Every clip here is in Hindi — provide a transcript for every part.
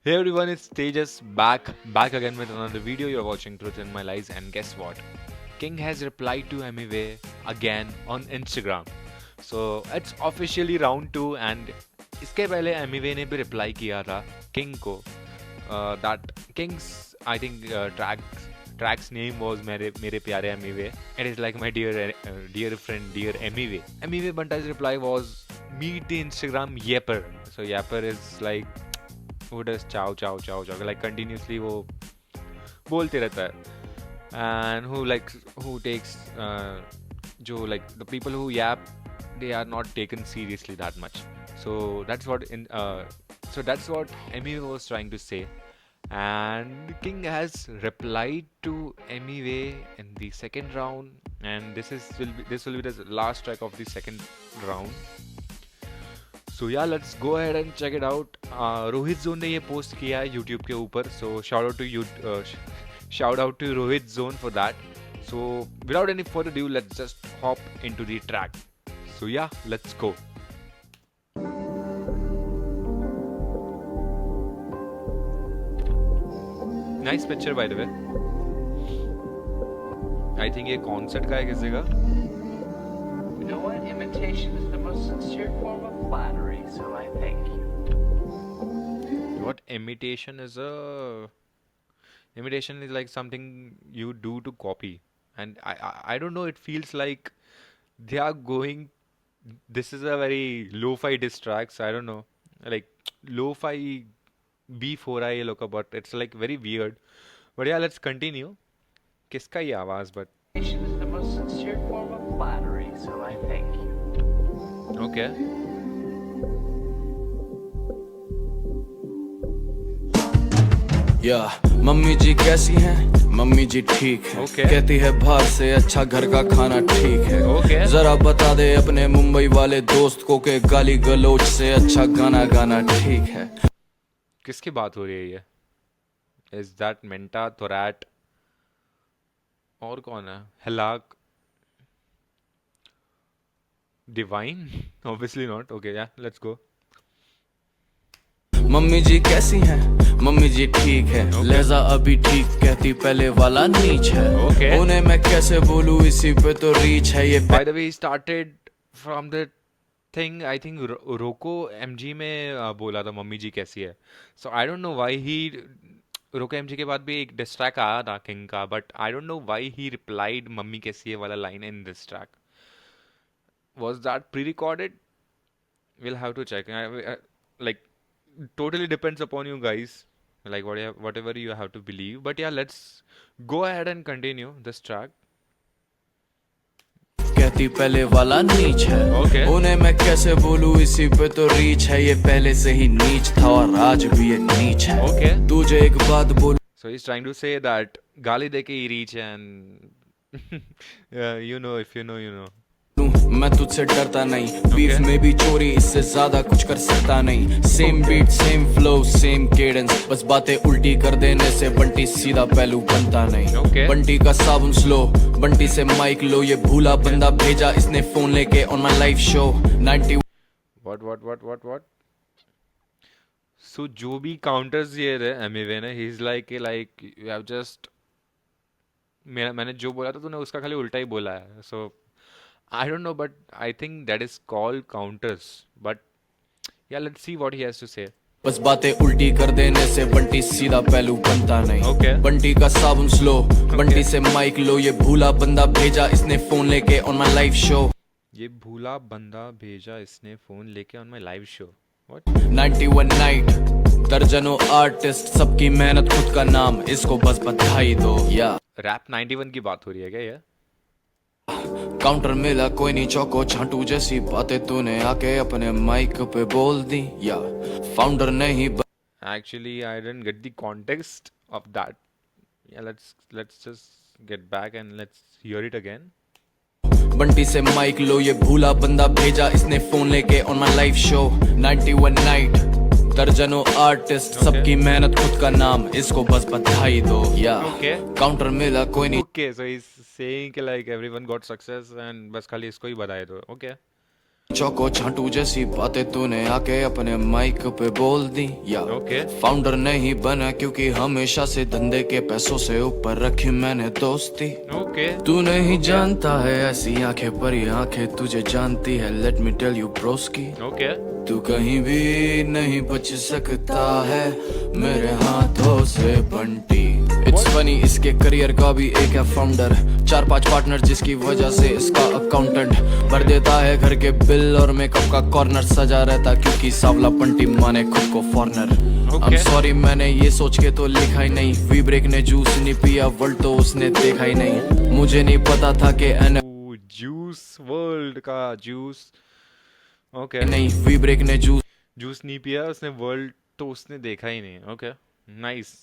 Hey everyone, it's Tejas back again with another video. You're watching Truth in My Lies, and guess what? King has replied to Emiway again on Instagram. So it's officially round two, and इसके पहले Emiway ने भी reply किया था King को. That King's I think track's name was मेरे प्यारे Emiway. It is like my dear friend, dear Emiway. Emiway Banta's reply was meet the Instagram Yapper. So Yapper is like who does chow chow chow chow like continuously वो बोलते रहता है and who takes जो like the people who yap they are not taken seriously that much. So that's what Emmy was trying to say, and King has replied to Emiway in the second round, and this will be the last track of the second round. So yeah, let's go ahead and check it out. Rohit zone ने ये पोस्ट किया है यूट्यूब के ऊपर, so shout out to Rohit zone for that. So without any further ado, let's just hop into the track. So yeah, let's go. Nice picture by the way. I think ये कॉन्सर्ट का है किसी का. You know what? Imitation is the most sincere form of flattery, so I thank you. What imitation is a imitation is like something you do to copy, and I don't know. It feels like they are going. This is a very lo-fi diss tracks. I don't know, like lo-fi B4I ये लोग का, but it's like very weird. But yeah, let's continue. किसका ये आवाज? But Imitation is the most sincere form of flattery, so I thank you. okay. या मम्मी जी कैसी हैं? मम्मी जी ठीक है। Okay. कहती है बाहर से अच्छा घर का खाना ठीक है। Okay. जरा बता दे अपने मुंबई वाले दोस्त को के गाली गलोच से अच्छा गाना गाना ठीक है। किसकी बात हो रही है ये? Is that Menta Thorat? और कौन है? Halak? Divine? Obviously not. Okay, yeah, let's go. Mummy जी कैसी हैं? मम्मी जी ठीक है। लहजा अभी ठीक कहती पहले वाला नीच है। Okay. उन्हें मैं कैसे बोलूं इसी पे तो रीच है ये। By the way, he started from the thing. I think Roko MG में बोला था मम्मी जी कैसी है. So I don't know why he रोको MG के बाद भी एक डिस ट्रैक आया था किंग का, but I don't know why he replied mummy कैसी है वाला line in this track. Was that pre-recorded? We'll have to check. Like totally depends upon you guys. Like whatever you have to believe. But yeah, let's go ahead and continue this track. कहती पहले वाला नीच है। Okay. उन्हें मैं कैसे बोलूं इसी पे तो रीच है ये पहले से ही नीच था और आज भी ये नीच है। Okay. तुझे एक बात बोल So he's trying to say that गाली देके ही reach and you know, if you know, you know. मैं तुझसे डरता नहीं बीफ में भी चोरी इससे ज्यादा कुछ कर सकता नहीं same beat same flow same cadence बस बातें उल्टी कर देने से बंटी सीधा पहलू बनता नहीं Okay. बंटी का साबुन स्लो बंटी से माइक लो ये भूला बंदा भेजा इसने फोन लेके on my live show 90 What? So जो भी counters ये रहे एमिवे ने, he's like you have just मैंने जो बोला था तूने उसका खाली उल्टा ही बोला है. So I don't know, but I think that is called counters. But yeah, let's see what he has to say. बस बातें उल्टी कर देने से बंटी सीधा पहलू बनता नहीं Okay. बंटी का साबुन स्लो बंटी से माइक लो ये भूला बंदा भेजा इसने फोन लेके ऑन माय लाइव शो ये भूला बंदा भेजा इसने फोन लेके on my live show. What? 91 night दर्जनों आर्टिस्ट सबकी मेहनत खुद का नाम इसको बस बधाई दो या Rap 91 की बात हो रही है क्या ये? काउंटर मिला कोई नहीं चौको छांटू जैसी बातें तूने आके अपने माइक पे बोल दी या फाउंडर नहीं Actually, I didn't get the context of that. Yeah, let's just get back and let's hear it again. Bunty से माइक लो ये भूला बंदा भेजा इसने फोन लेके on my live show 91 night दर्जनों आर्टिस्ट सबकी मेहनत खुद का नाम इसको बस बधाई दो या Okay. काउंटर मिला कोई नहीं Okay, so he's saying कि like everyone got success and बस खाली इसको ही बधाई दो. Okay. चौको छाटू जैसी बातें तूने आके अपने माइक पे बोल दी या Okay. फाउंडर नहीं बना क्योंकि हमेशा से धंधे के पैसों से ऊपर रखी मैंने दोस्ती Okay. तू नहीं जानता है ऐसी आंखें पर ये आंखें तुझे जानती है let me tell you broski Okay. तू कहीं भी नहीं बच सकता है मेरे हाथों से बंटी इट्स फनी इसके करियर का भी एक है फाउंडर 4-5 पार्टनर जिसकी वजह से इसका अकाउंटेंट भर देता है घर के बिल और मेकअप का कॉर्नर सजा रहता क्योंकि सावला बंटी माने खुद को फॉरनर I'm sorry मैंने ये सोच के तो लिखा ही नहीं वी ब्रेक ने जूस नहीं पिया वर्ल्ड तो उसने देखा ही नहीं मुझे नहीं पता था कि जूस वर्ल्ड का जूस ओके नहीं वी ब्रेक ने जूस नहीं पिया उसने वर्ल्ड तो उसने देखा ही नहीं ओके नाइस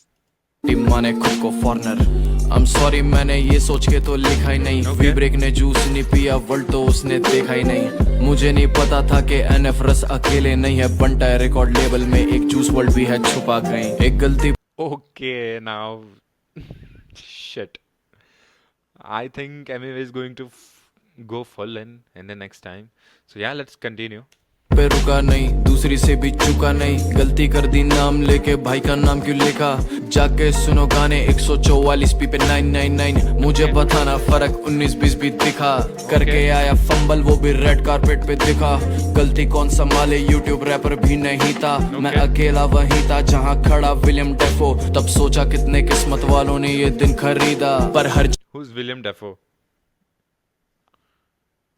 माने खुद को फॉरनर I'm sorry मैंने ये सोच के तो लिखा ही नहीं वी ब्रेक ने जूस नहीं पिया वर्ल्ड तो उसने देखा ही नहीं मुझे नहीं पता था कि NF रस अकेले नहीं है बंटा है रिकॉर्ड लेवल में एक जूस वर्ल्ड भी है छुपा कहीं एक गलती okay now shit I think MMA is going to go full in the next time so yeah let's continue पे रुका नहीं दूसरी से भी चुका नहीं गलती कर दी नाम लेके भाई का नाम क्यों लिखा जाके सुनो गाने 144 पे 999 मुझे बताना फर्क 19-20 भी दिखा करके आया फंबल वो भी रेड कारपेट पे दिखा गलती कौन संभाले यूट्यूब रैपर भी नहीं था मैं अकेला वही था जहाँ खड़ा विलियम डेफो तब सोचा कितने किस्मत वालों ने ये दिन खरीदा पर हर who's William Dafoe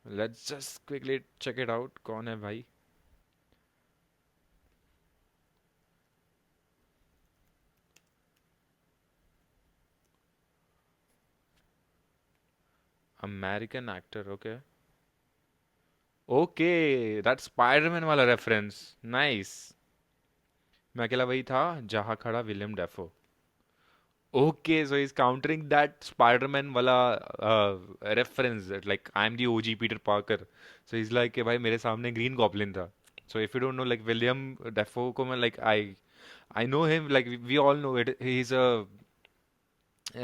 let's just quickly check it out कौन है भाई American actor okay okay that's Spider-Man वाला reference nice मैं अकेला वही था जहाँ खड़ा William Dafoe okay so he's countering that Spider-Man वाला reference like I'm the OG Peter Parker so he's like कि भाई मेरे सामने Green Goblin था so if you don't know like William Dafoe को मैं like I know him like we all know it he's a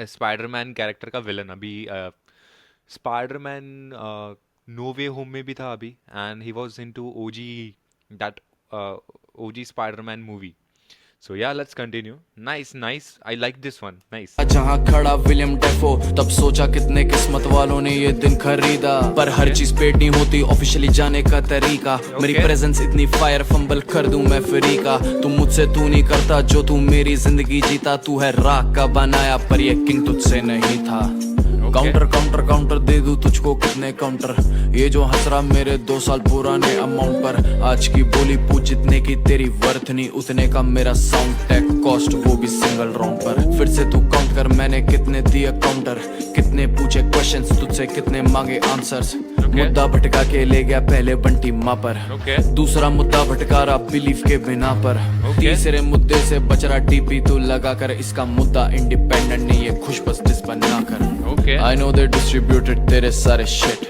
Spider-Man character का villain अभी स्पाइडरमैन नो वे होम में भी था अभी and he was into OG Spiderman movie so yeah let's continue nice I like this one nice जहाँ खड़ा विलियम डेफो तब सोचा कितने किस्मत वालों ने ये दिन खरीदा पर हर चीज पेड नहीं होती ऑफिशियली जाने का तरीका मेरी प्रेजेंस इतनी फायर फंबल कर दूं मैं फ्री का तू मुझसे तू नहीं करता जो तू मेरी जिंदगी जीता तू है राख का बनाया पर ये किंग तुझसे नहीं था काउंटर दे दूं तुझको कितने काउंटर ये जो हंस रहा मेरे 2 साल पुराने अमाउंट पर आज की बोली पूछ जितने की तेरी वर्थ नहीं उतने का मेरा साउंड टेक कॉस्ट वो भी सिंगल राउंड पर फिर से तू काउंट कर मैंने कितने दिए काउंटर कितने पूछे क्वेश्चंस तुझसे कितने मांगे आंसर्स मुद्दा भटका के ले गया पहले बंटी माँ पर दूसरा मुद्दा भटका रहा बिलीफ के बिना पर तीसरे मुद्दे से बच रहा डीपी तू लगा कर इसका मुद्दा इंडिपेंडेंट नहीं है खुश बस डिस बना कर I know they distributed तेरे सारे shit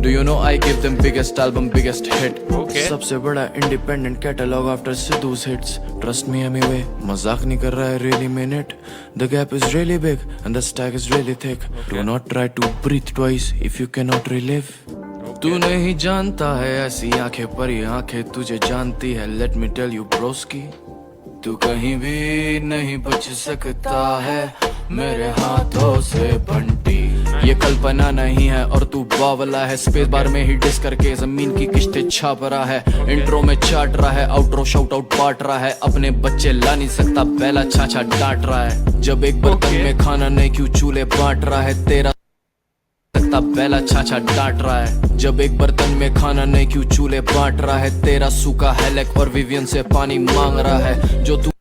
Do you know I give them biggest album biggest hit सबसे बड़ा independent catalog after Sidhu's hits Trust me anyway मजाक नहीं कर रहा है really mean it The gap is really big and the stack is really thick Do not try to breathe twice if you cannot relive तू नहीं जानता है ऐसी आंखें पर ये आंखें तुझे जानती है Let me tell you broski तू कहीं भी नहीं बच सकता है मेरे हाथों से बंटी ये कल्पना नहीं है और तू बावला है स्पेस बार में ही डिस करके जमीन की किस्तें छाप रहा है इंट्रो में चाट रहा है आउटरो शाउट आउट बांट रहा है अपने बच्चे ला नहीं सकता पहला छाछा डांट रहा है जब एक बर्तन में खाना नहीं क्यों चूल्हे बांट रहा है तेरा सकता पहला छाछा डांट रहा है जब एक बर्तन में खाना नहीं क्यों चूल्हे बांट रहा है तेरा सूखा हेलेक और विवियन से पानी मांग रहा है जो तू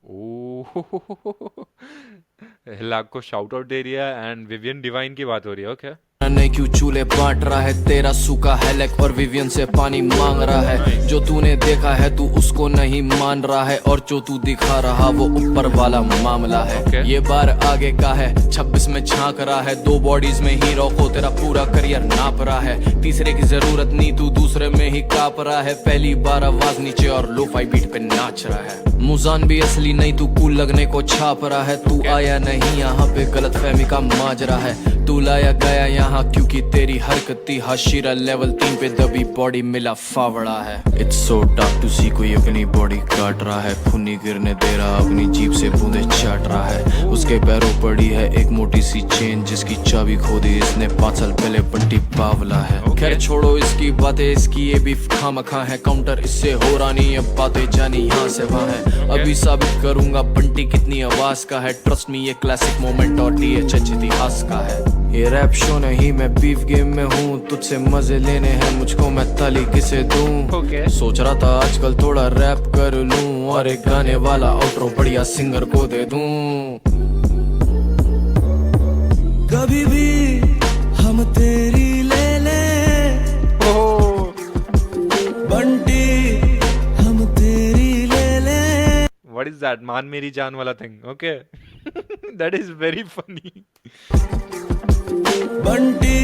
लाख को शाउट आउट दे दिया एंड विवियन डिवाइन की बात हो रही है ओके नहीं क्यों चूल्हे बांट रहा है तेरा सूखा हेलेक और विवियन से पानी मांग रहा है जो तूने देखा है तू उसको नहीं मान रहा है और जो तू दिखा रहा वो ऊपर वाला मामला है ये बार आगे का है 26 में झांक रहा है 2 बॉडीज में हीरो को तेरा पूरा करियर नाप रहा है तीसरे की जरूरत नहीं तू दूसरे में ही काप रहा है पहली बार आवाज नीचे और लोफाई बीट पे नाच रहा है मुजान भी असली नहीं तू कूल लगने को छाप रहा है तू आया नहीं यहाँ पे गलत फहमी का माजरा है तू लाया गया यहाँ क्योंकि तेरी हरकत थी हाशिरा लेवल 3 पे दबी बॉडी मिला फावड़ा है। इट्स सो टफ टू सी कोई अपनी बॉडी काट रहा है, खूनी गिरने दे रहा अपनी जीभ से बूंदे चाट रहा है। उसके पैरों पड़ी है एक मोटी सी चेन जिसकी चाबी खो दी इसने 5 साल पहले बंटी बावला है। खैर छोड़ो इसकी बातें, इसकी ये भी खामखा है, काउंटर इससे हो रहा नहीं अब बातें जानी यहाँ से वहाँ है। अभी साबित करूंगा बंटी कितनी आवाज का है, ट्रस्ट मी ये क्लासिक मोमेंट और DHH इतिहास का है। ये रैप शो नहीं मैं बीफ गेम में हूँ, तुझसे मजे लेने हैं मुझको मैं ताली किसे दूं। सोच रहा था आजकल थोड़ा रैप कर लूं और एक गाने वाला आउट्रो बढ़िया सिंगर को दे दूं। कभी भी हम तेरी ले ले बंटी हम तेरी ले ले। What is that? मान मेरी जान वाला thing. Okay. That is very funny. Bunty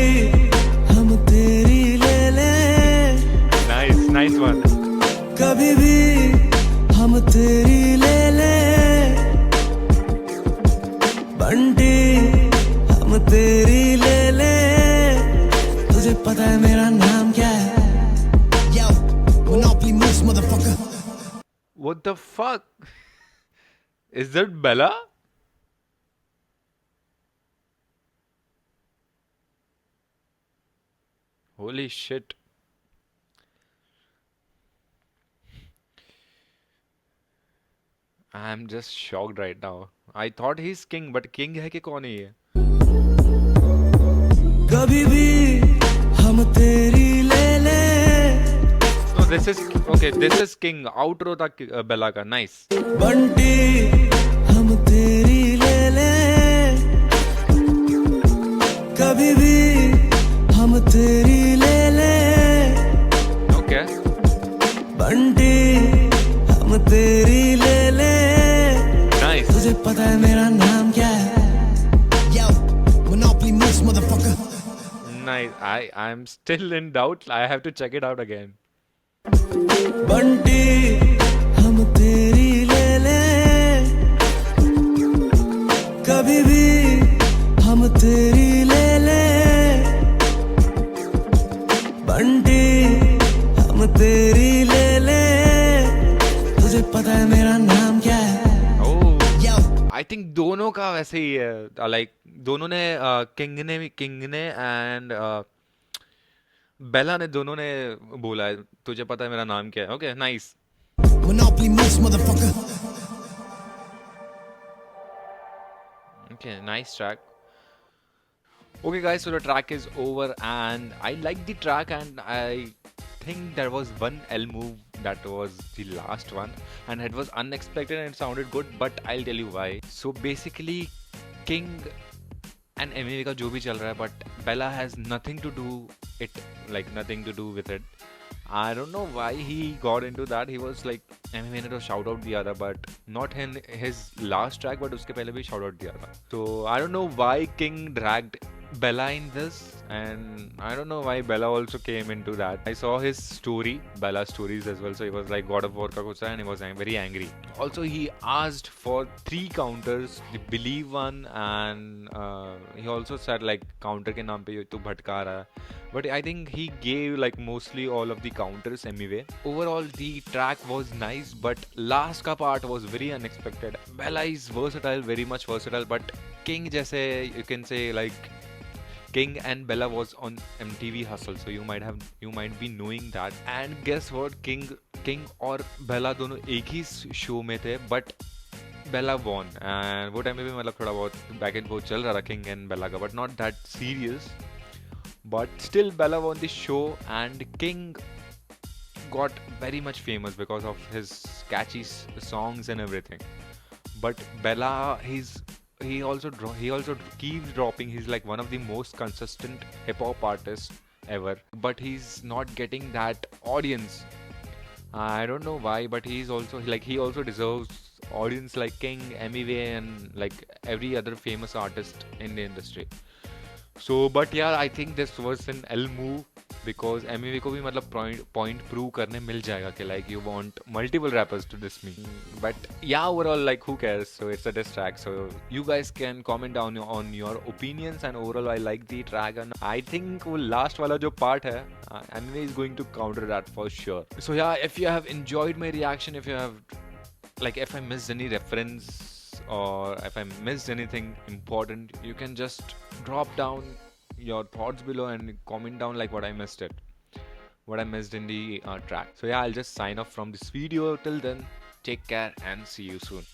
हम तेरी ले ले। Nice, nice one. कभी भी हम तेरी ले ले बंटी हम तेरी ले ले। तुझे पता है मेरा नाम क्या है? Yo, Monopoly Moose, motherfucker. What the fuck? Is that Bella? Holy shit. I'm just shocked right now. I thought he's king, but king है कि कौन है ये? कभी भी हम तेरी ले ले। No, this is okay. This is king. Outro था Bella का. Nice. बंटी हम तेरी ले ले कभी भी हम तेरी ले ले। Okay. बंटी हम तेरी ले ले। Nice. तुझे पता है मेरा नाम क्या है? Yo, Monopoly Moose, motherfucker. Nice. I'm still in doubt. I have to check it out again. Bunty हम तेरी ले ले कभी भी हम तेरी ले ले बंटी हम तेरी ले ले। तुझे पता है मेरा नाम क्या है? Oh. Yo. I think दोनों का वैसे ही है, like दोनों ने किंग ने एंड बेला ने दोनों ने बोला है तुझे पता है मेरा नाम क्या है। Okay nice. Monopoly Moose, motherfucker. Okay, nice track. Okay guys, so the track is over and I like the track and I think there was one L move that was the last one and it was unexpected and it sounded good, but I'll tell you why. So basically King and MMA का जो भी चल रहा है, but Bella has nothing to do it, like nothing to do with it. I don't know why he got into that. He was like MMA ने तो shout out दिया था, but not in his last track, but उसके पहले भी shout out दिया था. So I don't know why King dragged Bella in this, and I don't know why Bella also came into that. I saw his story, Bella's stories as well. So he was like God of War का कुछ था and he was very angry. Also he asked for 3 counters, the believe one, and he also said like counter के नाम पे तू भटका रहा है. But I think he gave like mostly all of the counters anyway. Overall the track was nice, but last का part was very unexpected. Bella is versatile, very much versatile, but King जैसे you can say like King and Bella was on MTV Hustle, so you might be knowing that. And guess what? King और Bella दोनों एक ही शो में थे, but Bella won. And वो टाइम में भी मतलब थोड़ा बहुत back and forth चल रहा था King and Bella का, but not that serious. But still Bella won the show and King got very much famous because of his catchy songs and everything. But Bella, he also keeps dropping. He's like one of the most consistent hip hop artists ever, but he's not getting that audience. I don't know why, but he also deserves audience like King, MEV, and like every other famous artist in the industry. So, but yeah, I think this was an L move because MEV को भी मतलब point prove करने मिल जाएगा कि like you want multiple rappers to diss me. But yeah, overall like who cares? So it's a diss track. So you guys can comment down on your opinions and overall I like the track and I think वो last वाला जो part है MEV is going to counter that for sure. So yeah, if you have enjoyed my reaction, if you have like if I missed any reference or if I missed anything important, you can just drop down your thoughts below and comment down like what I missed what I missed in the track. So yeah, I'll just sign off from this video. Till then, take care and see you soon.